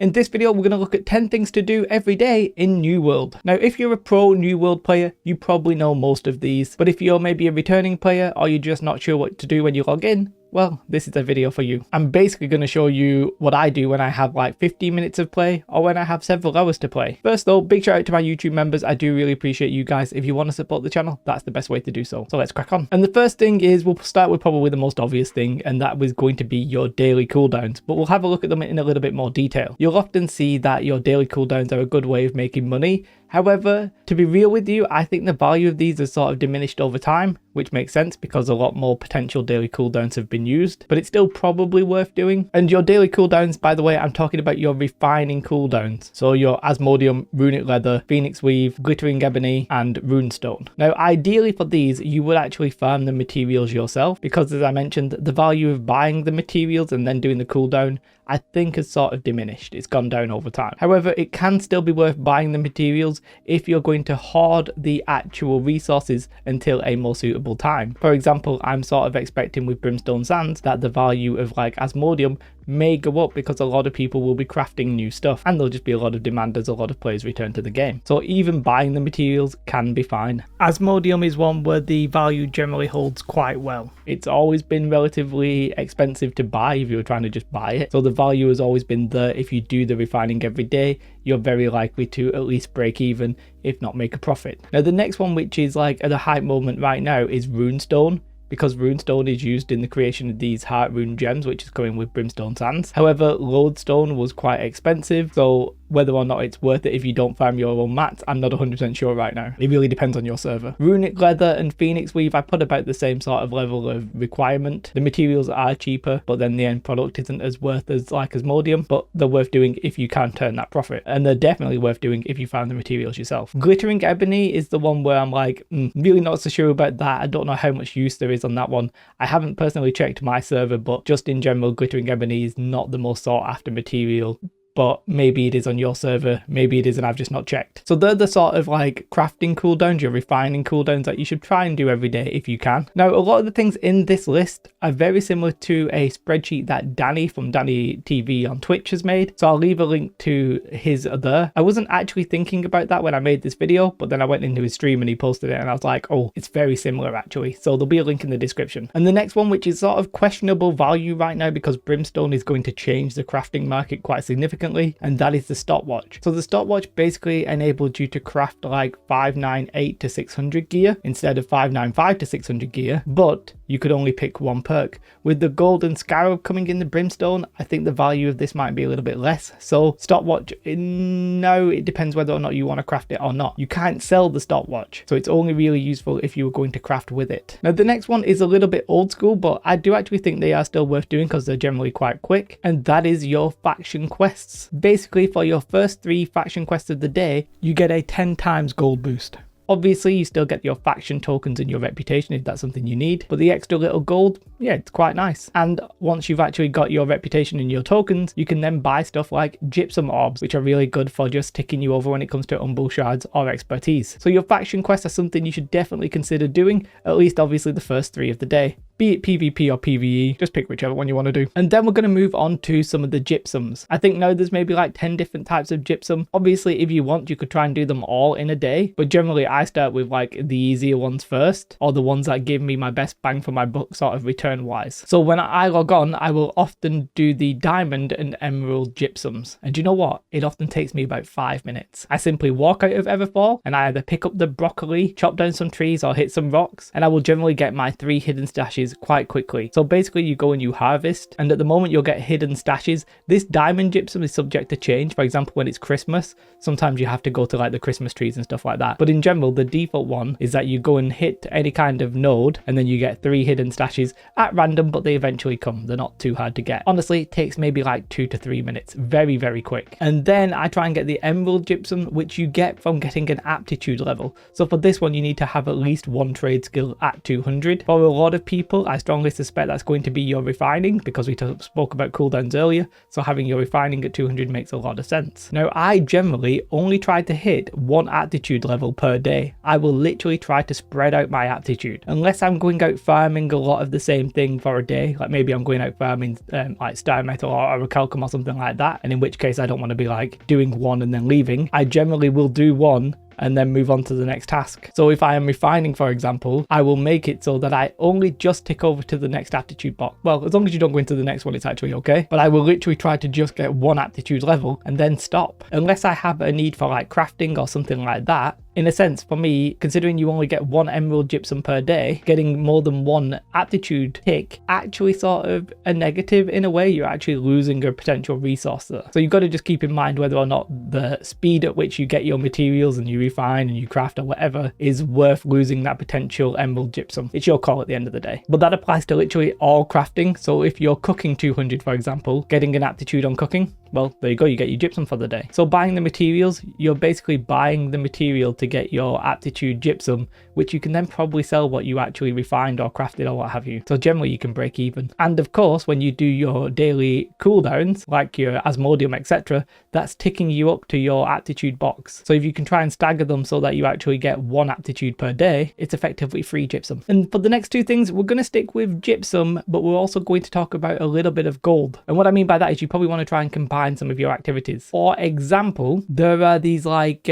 In this video, we're going to look at 10 things to do every day in New World. Now, if you're a pro New World player, you probably know most of these, but if you're maybe a returning player or you're just not sure what to do when you log in, well, this is a video for you. I'm basically going to show you what I do when I have like 15 minutes of play or when I have several hours to play. First though, big shout out to my YouTube members. I do really appreciate you guys. If you want to support the channel, that's the best way to do so. So let's crack on. And the first thing is we'll start with probably the most obvious thing, and that was going to be your daily cooldowns, but we'll have a look at them in a little bit more detail. You'll often see that your daily cooldowns are a good way of making money. However, to be real with you, I think the value of these has sort of diminished over time, which makes sense because a lot more potential daily cooldowns have been used, but it's still probably worth doing. And your daily cooldowns, by the way, I'm talking about your refining cooldowns. So your Asmodeum, Runic Leather, Phoenix Weave, Glittering Ebony, and Runestone. Now, ideally for these, you would actually farm the materials yourself because, as I mentioned, the value of buying the materials and then doing the cooldown, I think has sort of diminished. It's gone down over time. However, it can still be worth buying the materials if you're going to hoard the actual resources until a more suitable time. For example, I'm sort of expecting with Brimstone Sands that the value of like Asmodeum may go up because a lot of people will be crafting new stuff and there'll just be a lot of demand as a lot of players return to the game. So even buying the materials can be fine. Asmodeum is one where the value generally holds quite well. It's always been relatively expensive to buy if you were trying to just buy it. So the value has always been there. If you do the refining every day, you're very likely to at least break even, if not make a profit. Now the next one, which is like at a hype moment right now, is Runestone, because Runestone is used in the creation of these heart rune gems, which is coming with Brimstone Sands. However, Lodestone was quite expensive, so whether or not it's worth it if you don't farm your own mats, I'm not 100% sure right now. It really depends on your server. Runic Leather and Phoenix Weave, I put about the same sort of level of requirement. The materials are cheaper, but then the end product isn't as worth as like Asmodeum, but they're worth doing if you can turn that profit. And they're definitely worth doing if you found the materials yourself. Glittering Ebony is the one where I'm like, really not so sure about that. I don't know how much use there is on that one. I haven't personally checked my server, but just in general, Glittering Ebony is not the most sought after material. But maybe it is on your server, maybe it is and I've just not checked. So they're the sort of like crafting cooldowns, your refining cooldowns that you should try and do every day if you can. Now, a lot of the things in this list are very similar to a spreadsheet that Danny from Danny TV on Twitch has made. So I'll leave a link to his there. I wasn't actually thinking about that when I made this video, but then I went into his stream and he posted it and I was like, oh, it's very similar actually. So there'll be a link in the description. And the next one, which is sort of questionable value right now because Brimstone is going to change the crafting market quite significantly, and that is the Stopwatch. So the Stopwatch basically enabled you to craft like 598 to 600 gear instead of 595 to 600 gear, but you could only pick one perk. With the Golden Scarab coming in the Brimstone, I think the value of this might be a little bit less. So Stopwatch, no, it depends whether or not you want to craft it or not. You can't sell the Stopwatch, so it's only really useful if you were going to craft with it. Now the next one is a little bit old school, but I do actually think they are still worth doing because they're generally quite quick, and that is your faction quests. Basically, for your first 3 faction quests of the day, you get a 10 times gold boost. Obviously, you still get your faction tokens and your reputation if that's something you need, but the extra little gold, yeah, it's quite nice. And once you've actually got your reputation and your tokens, you can then buy stuff like gypsum orbs, which are really good for just ticking you over when it comes to umbral shards or expertise. So your faction quests are something you should definitely consider doing, at least obviously the first 3 of the day. Be it PvP or PvE, just pick whichever one you want to do. And then we're going to move on to some of the gypsums. I think now there's maybe like 10 different types of gypsum. Obviously, if you want, you could try and do them all in a day, but generally I start with like the easier ones first, or the ones that give me my best bang for my buck sort of return wise. So when I log on, I will often do the diamond and emerald gypsums. And do you know what? It often takes me about 5 minutes. I simply walk out of Everfall and I either pick up the broccoli, chop down some trees or hit some rocks, and I will generally get my 3 hidden stashes quite quickly. So basically you go and you harvest, and at the moment you'll get hidden stashes. This diamond gypsum is subject to change. For example, when it's Christmas, sometimes you have to go to like the Christmas trees and stuff like that. But in general, the default one is that you go and hit any kind of node and then you get 3 hidden stashes at random, but they eventually come. They're not too hard to get. Honestly, it takes maybe like 2 to 3 minutes. Very, very quick. And then I try and get the emerald gypsum, which you get from getting an aptitude level. So for this one, you need to have at least 1 trade skill at 200. For a lot of people, people, I strongly suspect that's going to be your refining, because we spoke about cooldowns earlier, so having your refining at 200 makes a lot of sense. Now, I generally only try to hit one aptitude level per day. I will literally try to spread out my aptitude, unless I'm going out farming a lot of the same thing for a day, like maybe I'm going out farming like star metal or orichalcum or something like that, and in which case I don't want to be like doing one and then leaving. I generally will do one and then move on to the next task. So if I am refining, for example, I will make it so that I only just tick over to the next aptitude box. Well, as long as you don't go into the next one, it's actually okay. But I will literally try to just get one aptitude level and then stop. Unless I have a need for like crafting or something like that. In a sense, for me, considering you only get one emerald gypsum per day, getting more than one aptitude tick actually sort of a negative in a way. You're actually losing a potential resource there. So you've got to just keep in mind whether or not the speed at which you get your materials and you refine and you craft or whatever is worth losing that potential emerald gypsum. It's your call at the end of the day. But that applies to literally all crafting. So if you're cooking 200, for example, getting an aptitude on cooking, well, there you go, you get your gypsum for the day. So buying the materials, you're basically buying the material to get your aptitude gypsum, which you can then probably sell what you actually refined or crafted or what have you. So generally you can break even. And of course, when you do your daily cooldowns, like your Asmodeum, etc., that's ticking you up to your aptitude box. So if you can try and stagger them so that you actually get one aptitude per day, it's effectively free gypsum. And for the next two things, we're going to stick with gypsum, but we're also going to talk about a little bit of gold. And what I mean by that is you probably want to try and combine some of your activities. For example, there are these like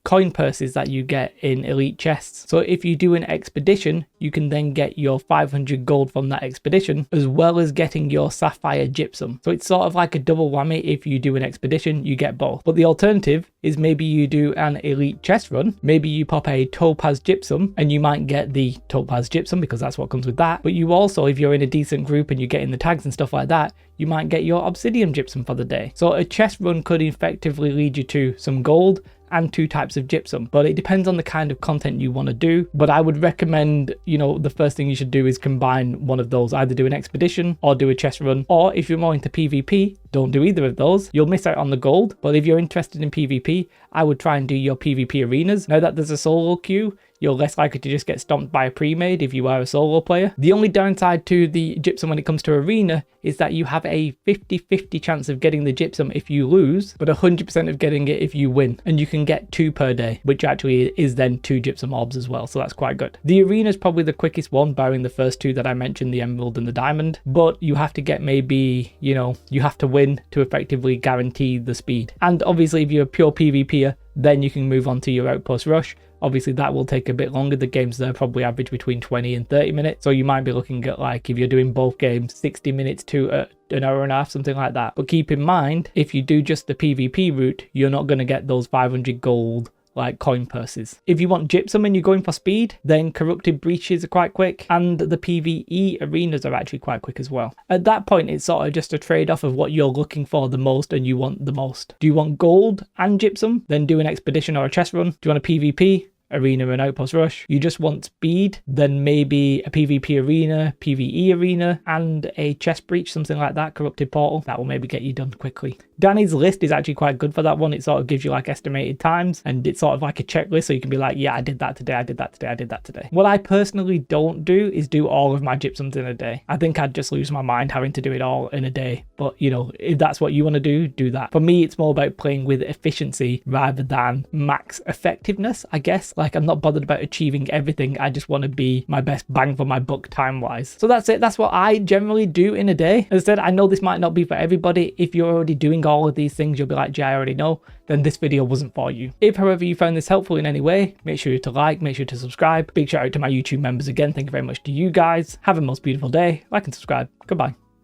coin purses that you get in elite chests. So if you do an expedition, you can then get your 500 gold from that expedition, as well as getting your sapphire gypsum. So it's sort of like a double whammy. If you do an expedition, you get both. But the alternative is maybe you do an elite chest run, maybe you pop a topaz gypsum and you might get the topaz gypsum because that's what comes with that. But you also, if you're in a decent group and you're getting the tags and stuff like that, you might get your obsidian gypsum for the day. So a chest run could effectively lead you to some gold and two types of gypsum, but it depends on the kind of content you want to do. But I would recommend, you know, the first thing you should do is combine one of those, either do an expedition or do a chest run, or if you're more into PvP, don't do either of those. You'll miss out on the gold. But if you're interested in PvP, I would try and do your PvP arenas. Now that there's a solo queue, you're less likely to just get stomped by a pre-made if you are a solo player. The only downside to the gypsum when it comes to arena is that you have a 50-50 chance of getting the gypsum if you lose, but 100% of getting it if you win. And you can get 2 per day, which actually is then 2 gypsum orbs as well, so that's quite good. The arena is probably the quickest one, barring the first 2 that I mentioned, the emerald and the diamond, but you have to get maybe, you know, you have to win to effectively guarantee the speed. And obviously if you're a pure PvPer, then you can move on to your outpost rush. Obviously that will take a bit longer. The games there probably average between 20 and 30 minutes. So you might be looking at, like, if you're doing both games, 60 minutes to an hour and a half, something like that. But keep in mind, if you do just the PvP route, you're not going to get those 500 gold like coin purses. If you want gypsum and you're going for speed, then corrupted breaches are quite quick, and the PvE arenas are actually quite quick as well. At that point, it's sort of just a trade-off of what you're looking for the most and you want the most. Do you want gold and gypsum? Then do an expedition or a chest run. Do you want a PvP? Arena and outpost rush. You just want speed, then maybe a PvP arena, PvE arena, and a chest breach, something like that, corrupted portal. That will maybe get you done quickly. Danny's list is actually quite good for that one. It sort of gives you like estimated times, and it's sort of like a checklist, so you can be like, yeah, I did that today, I did that today, I did that today. What I personally don't do is do all of my gypsums in a day. I think I'd just lose my mind having to do it all in a day. But, you know, if that's what you want to do that. For me, it's more about playing with efficiency rather than max effectiveness, I guess. Like, I'm not bothered about achieving everything. I just want to be my best bang for my buck time-wise. So that's it. That's what I generally do in a day. As I said, I know this might not be for everybody. If you're already doing all of these things, you'll be like, Jay, I already know. Then this video wasn't for you. If, however, you found this helpful in any way, make sure to like, make sure to subscribe. Big shout out to my YouTube members again. Thank you very much to you guys. Have a most beautiful day. Like and subscribe. Goodbye.